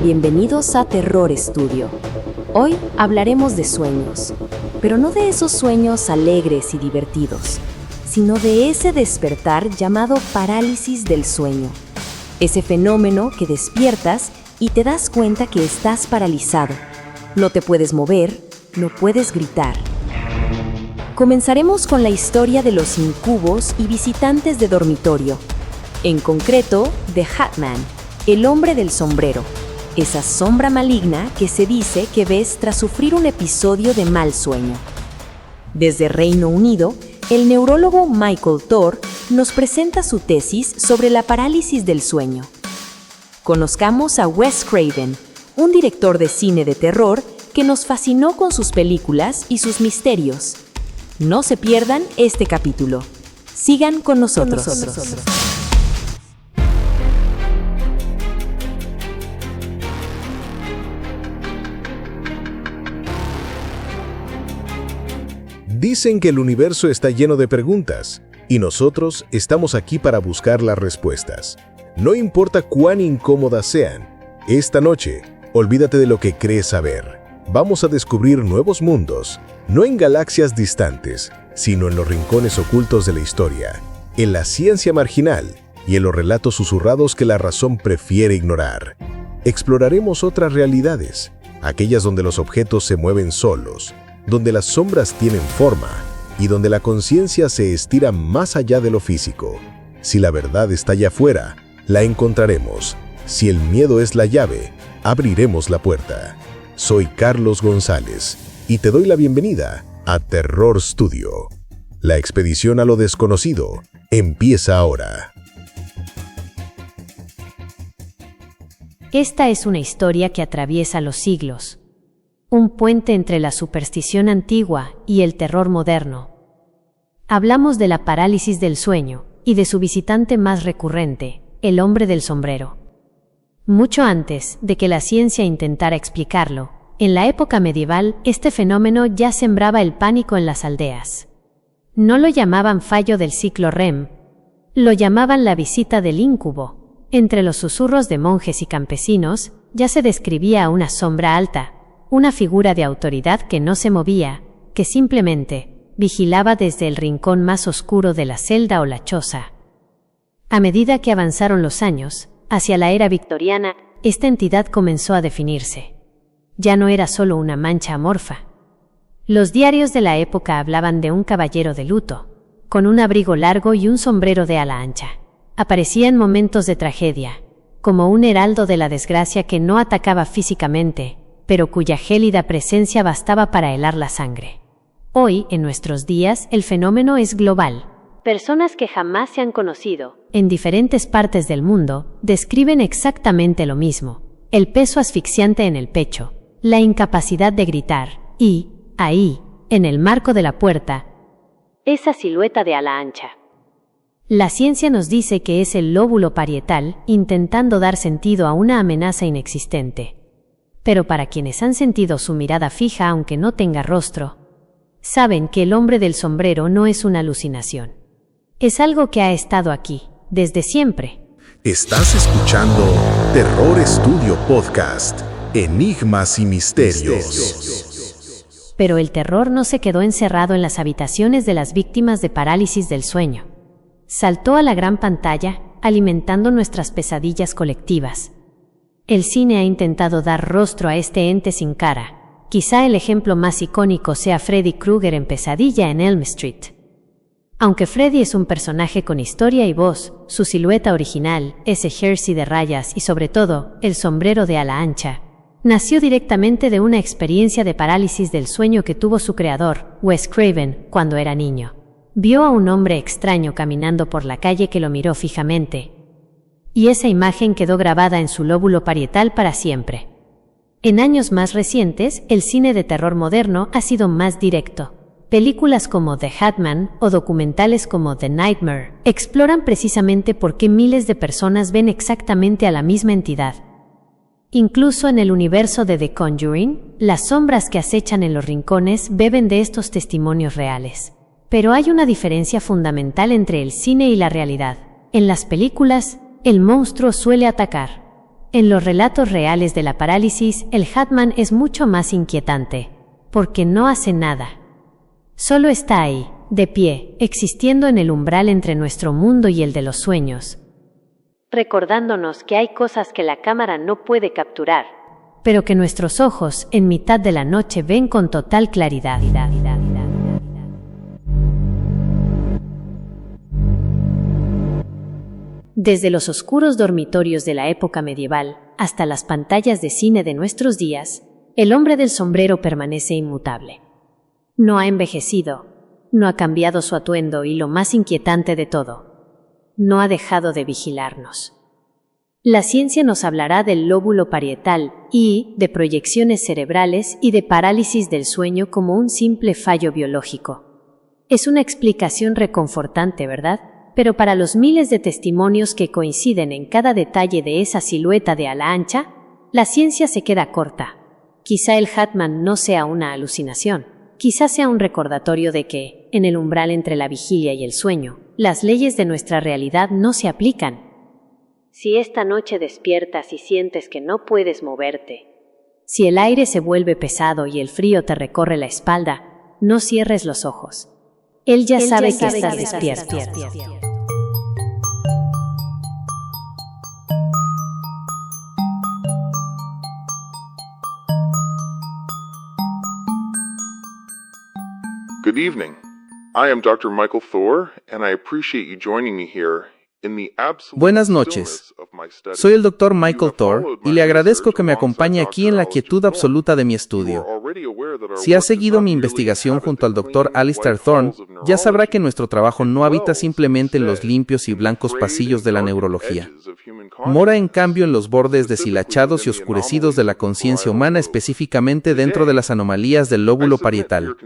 Bienvenidos a Terror Studio. Hoy hablaremos de sueños, pero no de esos sueños alegres y divertidos, sino de ese despertar llamado parálisis del sueño. Ese fenómeno que despiertas y te das cuenta que estás paralizado. No te puedes mover, no puedes gritar. Comenzaremos con la historia de los incubos y visitantes de dormitorio. En concreto, de Hatman, el hombre del sombrero. Esa sombra maligna que se dice que ves tras sufrir un episodio de mal sueño. Desde Reino Unido, el neurólogo Michael Thor nos presenta su tesis sobre la parálisis del sueño. Conozcamos a Wes Craven, un director de cine de terror que nos fascinó con sus películas y sus misterios. No se pierdan este capítulo. Sigan con nosotros. Dicen que el universo está lleno de preguntas, y nosotros estamos aquí para buscar las respuestas. No importa cuán incómodas sean, esta noche, olvídate de lo que crees saber. Vamos a descubrir nuevos mundos, no en galaxias distantes, sino en los rincones ocultos de la historia, en la ciencia marginal y en los relatos susurrados que la razón prefiere ignorar. Exploraremos otras realidades, aquellas donde los objetos se mueven solos, donde las sombras tienen forma y donde la conciencia se estira más allá de lo físico. Si la verdad está allá afuera, la encontraremos. Si el miedo es la llave, abriremos la puerta. Soy Carlos González y te doy la bienvenida a Terror Studio. La expedición a lo desconocido empieza ahora. Esta es una historia que atraviesa los siglos. Un puente entre la superstición antigua y el terror moderno. Hablamos de la parálisis del sueño y de su visitante más recurrente, el hombre del sombrero. Mucho antes de que la ciencia intentara explicarlo, en la época medieval este fenómeno ya sembraba el pánico en las aldeas. No lo llamaban fallo del ciclo REM, lo llamaban la visita del íncubo. Entre los susurros de monjes y campesinos ya se describía a una sombra alta, una figura de autoridad que no se movía, que simplemente vigilaba desde el rincón más oscuro de la celda o la choza. A medida que avanzaron los años, hacia la era victoriana, esta entidad comenzó a definirse. Ya no era solo una mancha amorfa. Los diarios de la época hablaban de un caballero de luto, con un abrigo largo y un sombrero de ala ancha. Aparecía en momentos de tragedia, como un heraldo de la desgracia que no atacaba físicamente, pero cuya gélida presencia bastaba para helar la sangre. Hoy, en nuestros días, el fenómeno es global. Personas que jamás se han conocido, en diferentes partes del mundo, describen exactamente lo mismo: el peso asfixiante en el pecho, la incapacidad de gritar, y, ahí, en el marco de la puerta, esa silueta de ala ancha. La ciencia nos dice que es el lóbulo parietal intentando dar sentido a una amenaza inexistente. Pero para quienes han sentido su mirada fija aunque no tenga rostro, saben que el hombre del sombrero no es una alucinación. Es algo que ha estado aquí, desde siempre. Estás escuchando Terror Studio Podcast, Enigmas y Misterios. Pero el terror no se quedó encerrado en las habitaciones de las víctimas de parálisis del sueño. Saltó a la gran pantalla, alimentando nuestras pesadillas colectivas. El cine ha intentado dar rostro a este ente sin cara. Quizá el ejemplo más icónico sea Freddy Krueger en Pesadilla en Elm Street. Aunque Freddy es un personaje con historia y voz, su silueta original, ese jersey de rayas y sobre todo, el sombrero de ala ancha, nació directamente de una experiencia de parálisis del sueño que tuvo su creador, Wes Craven, cuando era niño. Vio a un hombre extraño caminando por la calle que lo miró fijamente, y esa imagen quedó grabada en su lóbulo parietal para siempre. En años más recientes, el cine de terror moderno ha sido más directo. Películas como The Hatman o documentales como The Nightmare exploran precisamente por qué miles de personas ven exactamente a la misma entidad. Incluso en el universo de The Conjuring, las sombras que acechan en los rincones beben de estos testimonios reales. Pero hay una diferencia fundamental entre el cine y la realidad. En las películas, el monstruo suele atacar. En los relatos reales de la parálisis, el Hatman es mucho más inquietante, porque no hace nada. Solo está ahí, de pie, existiendo en el umbral entre nuestro mundo y el de los sueños, recordándonos que hay cosas que la cámara no puede capturar, pero que nuestros ojos, en mitad de la noche, ven con total claridad. Desde los oscuros dormitorios de la época medieval hasta las pantallas de cine de nuestros días, el hombre del sombrero permanece inmutable. No ha envejecido, no ha cambiado su atuendo y, lo más inquietante de todo, no ha dejado de vigilarnos. La ciencia nos hablará del lóbulo parietal y de proyecciones cerebrales y de parálisis del sueño como un simple fallo biológico. Es una explicación reconfortante, ¿verdad? Pero para los miles de testimonios que coinciden en cada detalle de esa silueta de ala ancha, la ciencia se queda corta. Quizá el Hatman no sea una alucinación, quizá sea un recordatorio de que, en el umbral entre la vigilia y el sueño, las leyes de nuestra realidad no se aplican. Si esta noche despiertas y sientes que no puedes moverte, si el aire se vuelve pesado y el frío te recorre la espalda, no cierres los ojos. Él ya sabe que estás despierto. Good evening. I am Dr. Michael Thor, and I appreciate you joining me here in the absolute Buenas noches. Soy el Dr. Michael Thor y le agradezco que me acompañe aquí en la quietud absoluta de mi estudio. Si ha seguido mi investigación junto al Dr. Alistair Thorne, ya sabrá que nuestro trabajo no habita simplemente en los limpios y blancos pasillos de la neurología. Mora en cambio en los bordes deshilachados y oscurecidos de la conciencia humana, específicamente dentro de las anomalías del lóbulo parietal.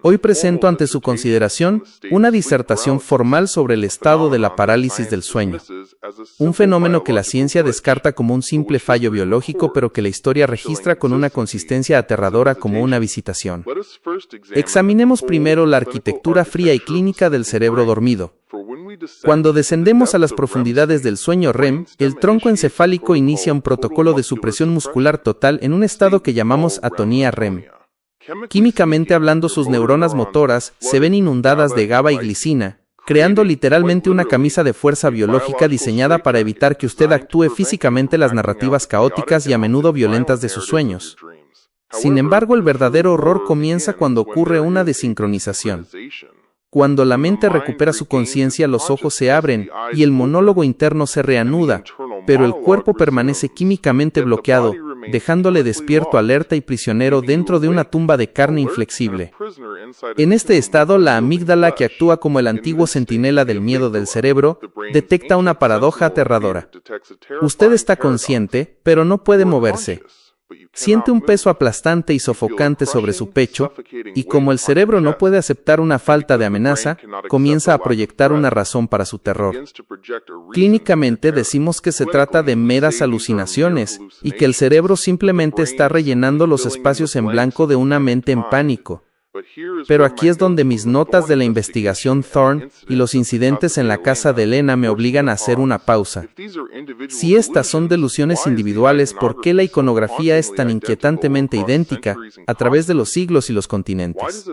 Hoy presento ante su consideración una disertación formal sobre el estado de la parálisis del sueño, un fenómeno que la ciencia descarta como un simple fallo biológico, pero que la historia registra con una consistencia aterradora como una visitación. Examinemos primero la arquitectura fría y clínica del cerebro dormido. Cuando descendemos a las profundidades del sueño REM, el tronco encefálico inicia un protocolo de supresión muscular total en un estado que llamamos atonía REM. Químicamente hablando, sus neuronas motoras se ven inundadas de GABA y glicina, creando literalmente una camisa de fuerza biológica diseñada para evitar que usted actúe físicamente las narrativas caóticas y a menudo violentas de sus sueños. Sin embargo, el verdadero horror comienza cuando ocurre una desincronización. Cuando la mente recupera su conciencia, los ojos se abren y el monólogo interno se reanuda, pero el cuerpo permanece químicamente bloqueado, dejándole despierto, alerta y prisionero dentro de una tumba de carne inflexible. En este estado, la amígdala, que actúa como el antiguo centinela del miedo del cerebro, detecta una paradoja aterradora. Usted está consciente, pero no puede moverse. Siente un peso aplastante y sofocante sobre su pecho, y como el cerebro no puede aceptar una falta de amenaza, comienza a proyectar una razón para su terror. Clínicamente decimos que se trata de meras alucinaciones, y que el cerebro simplemente está rellenando los espacios en blanco de una mente en pánico. Pero aquí es donde mis notas de la investigación Thorne y los incidentes en la casa de Elena me obligan a hacer una pausa. Si estas son delusiones individuales, ¿por qué la iconografía es tan inquietantemente idéntica a través de los siglos y los continentes?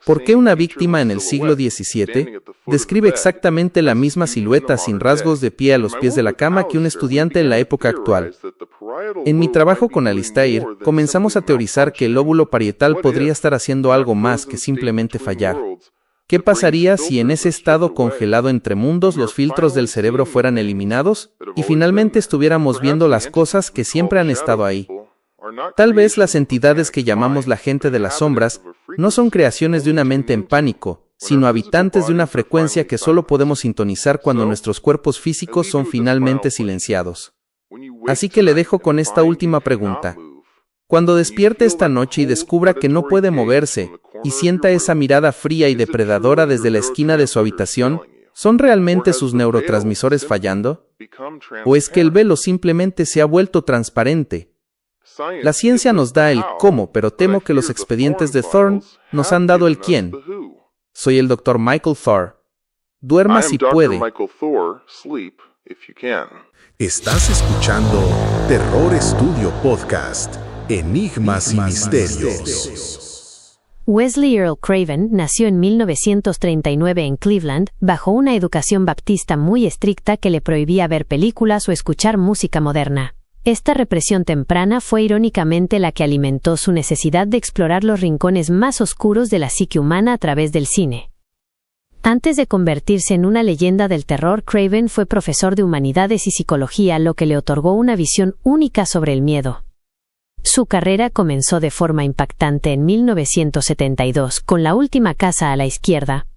¿Por qué una víctima en el siglo XVII describe exactamente la misma silueta sin rasgos de pie a los pies de la cama que un estudiante en la época actual? En mi trabajo con Alistair, comenzamos a teorizar que el lóbulo parietal podría estar haciendo algo más que simplemente fallar. ¿Qué pasaría si en ese estado congelado entre mundos los filtros del cerebro fueran eliminados y finalmente estuviéramos viendo las cosas que siempre han estado ahí? Tal vez las entidades que llamamos la gente de las sombras no son creaciones de una mente en pánico, sino habitantes de una frecuencia que solo podemos sintonizar cuando nuestros cuerpos físicos son finalmente silenciados. Así que le dejo con esta última pregunta. Cuando despierte esta noche y descubra que no puede moverse, y sienta esa mirada fría y depredadora desde la esquina de su habitación, ¿son realmente sus neurotransmisores fallando? ¿O es que el velo simplemente se ha vuelto transparente? La ciencia nos da el cómo, pero temo que los expedientes de Thorne nos han dado el quién. Soy el Dr. Michael Thorne. Duerma si puede. Estás escuchando Terror Studio Podcast, Enigmas y Misterios. Wesley Earl Craven nació en 1939 en Cleveland, bajo una educación baptista muy estricta que le prohibía ver películas o escuchar música moderna. Esta represión temprana fue irónicamente la que alimentó su necesidad de explorar los rincones más oscuros de la psique humana a través del cine. Antes de convertirse en una leyenda del terror, Craven fue profesor de humanidades y psicología, lo que le otorgó una visión única sobre el miedo. Su carrera comenzó de forma impactante en 1972 con La última casa a la izquierda,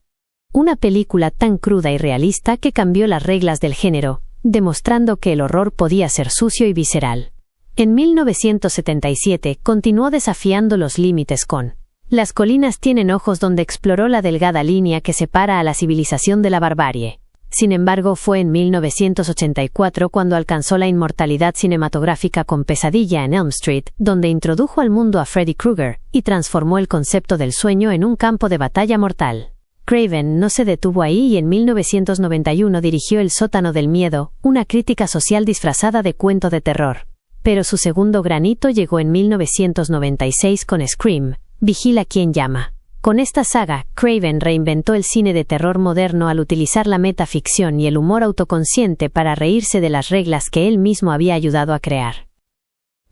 una película tan cruda y realista que cambió las reglas del género, demostrando que el horror podía ser sucio y visceral. En 1977 continuó desafiando los límites con Las colinas tienen ojos, donde exploró la delgada línea que separa a la civilización de la barbarie. Sin embargo, fue en 1984 cuando alcanzó la inmortalidad cinematográfica con Pesadilla en Elm Street, donde introdujo al mundo a Freddy Krueger y transformó el concepto del sueño en un campo de batalla mortal. Craven no se detuvo ahí y en 1991 dirigió El sótano del miedo, una crítica social disfrazada de cuento de terror. Pero su segundo granito llegó en 1996 con Scream, Vigila quien llama. Con esta saga, Craven reinventó el cine de terror moderno al utilizar la metaficción y el humor autoconsciente para reírse de las reglas que él mismo había ayudado a crear.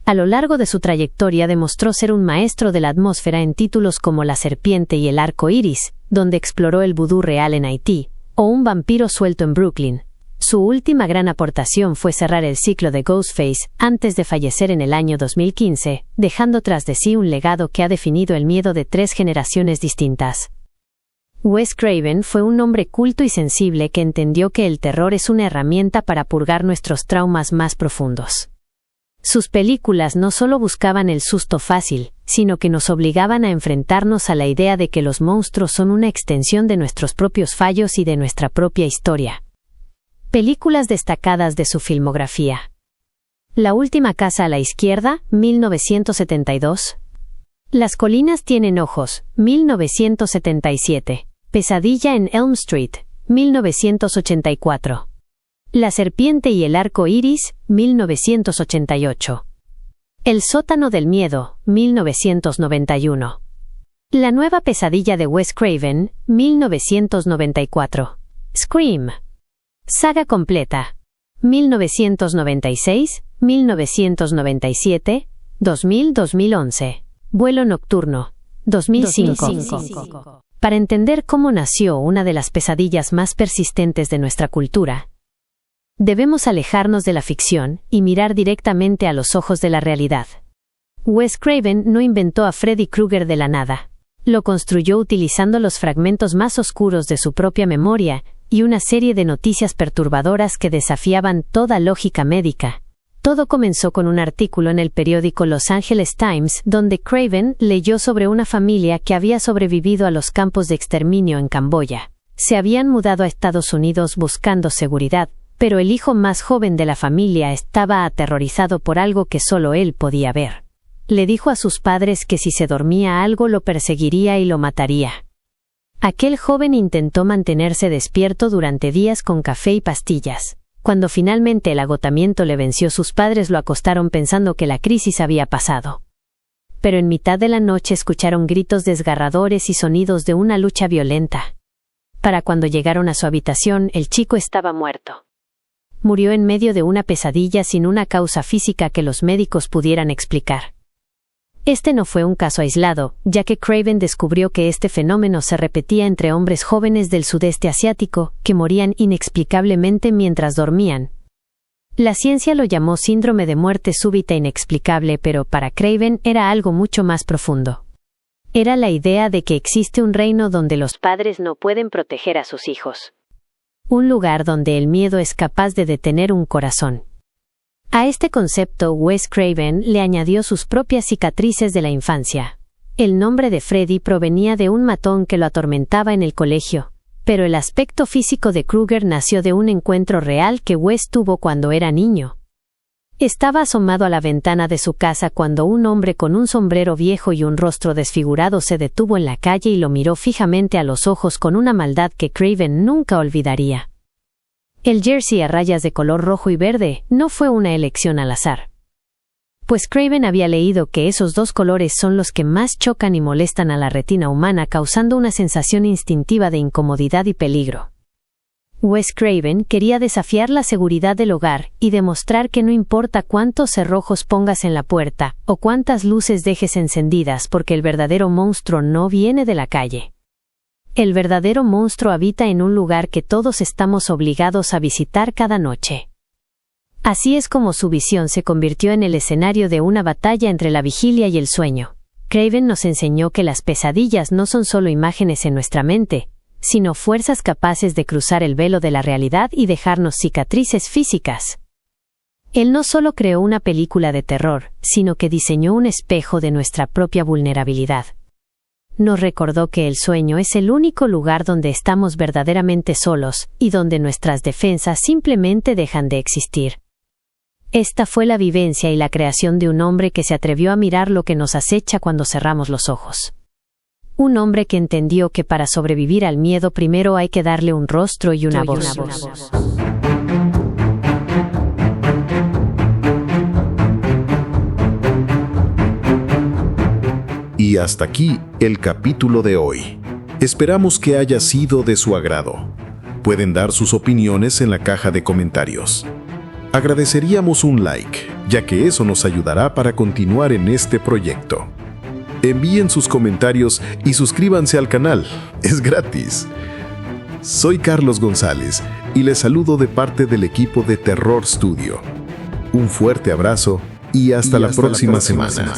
A lo largo de su trayectoria demostró ser un maestro de la atmósfera en títulos como La serpiente y el arco iris, donde exploró el vudú real en Haití, o Un vampiro suelto en Brooklyn. Su última gran aportación fue cerrar el ciclo de Ghostface antes de fallecer en el año 2015, dejando tras de sí un legado que ha definido el miedo de 3 generaciones distintas. Wes Craven fue un hombre culto y sensible que entendió que el terror es una herramienta para purgar nuestros traumas más profundos. Sus películas no solo buscaban el susto fácil, sino que nos obligaban a enfrentarnos a la idea de que los monstruos son una extensión de nuestros propios fallos y de nuestra propia historia. Películas destacadas de su filmografía: La última casa a la izquierda, 1972. Las colinas tienen ojos, 1977. Pesadilla en Elm Street, 1984. La serpiente y el arco iris, 1988. El sótano del miedo, 1991. La nueva pesadilla de Wes Craven, 1994. Scream. Saga completa. 1996, 1997, 2000-2011. Vuelo nocturno. 2005. Para entender cómo nació una de las pesadillas más persistentes de nuestra cultura, debemos alejarnos de la ficción y mirar directamente a los ojos de la realidad. Wes Craven no inventó a Freddy Krueger de la nada. Lo construyó utilizando los fragmentos más oscuros de su propia memoria y una serie de noticias perturbadoras que desafiaban toda lógica médica. Todo comenzó con un artículo en el periódico Los Angeles Times, donde Craven leyó sobre una familia que había sobrevivido a los campos de exterminio en Camboya. Se habían mudado a Estados Unidos buscando seguridad, pero el hijo más joven de la familia estaba aterrorizado por algo que solo él podía ver. Le dijo a sus padres que si se dormía algo lo perseguiría y lo mataría. Aquel joven intentó mantenerse despierto durante días con café y pastillas. Cuando finalmente el agotamiento le venció, sus padres lo acostaron pensando que la crisis había pasado. Pero en mitad de la noche escucharon gritos desgarradores y sonidos de una lucha violenta. Para cuando llegaron a su habitación, el chico estaba muerto. Murió en medio de una pesadilla sin una causa física que los médicos pudieran explicar. Este no fue un caso aislado, ya que Craven descubrió que este fenómeno se repetía entre hombres jóvenes del sudeste asiático, que morían inexplicablemente mientras dormían. La ciencia lo llamó síndrome de muerte súbita inexplicable, pero para Craven era algo mucho más profundo. Era la idea de que existe un reino donde los padres no pueden proteger a sus hijos. Un lugar donde el miedo es capaz de detener un corazón. A este concepto Wes Craven le añadió sus propias cicatrices de la infancia. El nombre de Freddy provenía de un matón que lo atormentaba en el colegio, pero el aspecto físico de Krueger nació de un encuentro real que Wes tuvo cuando era niño. Estaba asomado a la ventana de su casa cuando un hombre con un sombrero viejo y un rostro desfigurado se detuvo en la calle y lo miró fijamente a los ojos con una maldad que Craven nunca olvidaría. El jersey a rayas de color rojo y verde no fue una elección al azar, pues Craven había leído que esos dos colores son los que más chocan y molestan a la retina humana, causando una sensación instintiva de incomodidad y peligro. Wes Craven quería desafiar la seguridad del hogar y demostrar que no importa cuántos cerrojos pongas en la puerta o cuántas luces dejes encendidas, porque el verdadero monstruo no viene de la calle. El verdadero monstruo habita en un lugar que todos estamos obligados a visitar cada noche. Así es como su visión se convirtió en el escenario de una batalla entre la vigilia y el sueño. Craven nos enseñó que las pesadillas no son solo imágenes en nuestra mente, sino fuerzas capaces de cruzar el velo de la realidad y dejarnos cicatrices físicas. Él no solo creó una película de terror, sino que diseñó un espejo de nuestra propia vulnerabilidad. Nos recordó que el sueño es el único lugar donde estamos verdaderamente solos y donde nuestras defensas simplemente dejan de existir. Esta fue la vivencia y la creación de un hombre que se atrevió a mirar lo que nos acecha cuando cerramos los ojos. Un hombre que entendió que para sobrevivir al miedo primero hay que darle un rostro y una voz. Y hasta aquí el capítulo de hoy. Esperamos que haya sido de su agrado. Pueden dar sus opiniones en la caja de comentarios. Agradeceríamos un like, ya que eso nos ayudará para continuar en este proyecto. Envíen sus comentarios y suscríbanse al canal. Es gratis. Soy Carlos González y les saludo de parte del equipo de Terror Studio. Un fuerte abrazo y hasta la próxima semana.